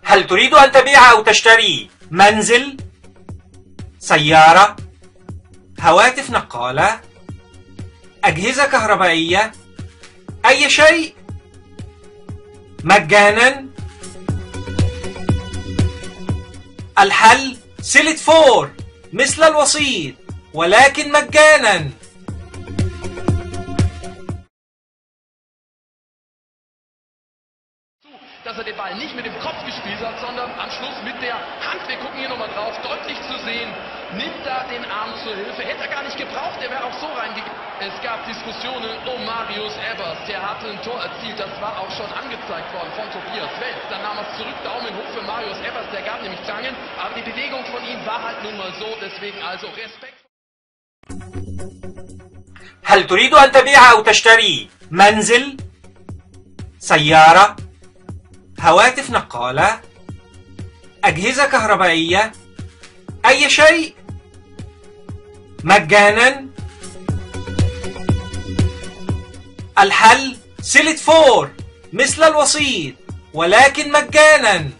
هل تريد أن تبيع أو تشتري منزل، سيارة، هواتف نقالة، أجهزة كهربائية، أي شيء مجانا؟ الحل سيلت فور مثل الوسيط ولكن مجانا. Dass er den Ball nicht mit dem Kopf gespielt hat, sondern am Schluss mit der Hand. Wir gucken hier nochmal drauf, deutlich zu sehen, nimmt da den Arm zur Hilfe. Hätte er gar nicht gebraucht, der wäre auch so reingegangen. Es gab Diskussionen um Marius Evers, der hatte ein Tor erzielt, das war auch schon angezeigt worden von Tobias Welz. Dann nahm er es zurück, Daumen hoch für Marius Evers, der gab nämlich Zangen, aber die Bewegung von ihm war halt nun mal so, deswegen also Respekt. هل تريد أن تبيع أو تشتري منزل، سيارة، هواتف نقالة، أجهزة كهربائية، أي شيء مجانا؟ الحل سيلت فور مثل الوسيط ولكن مجانا.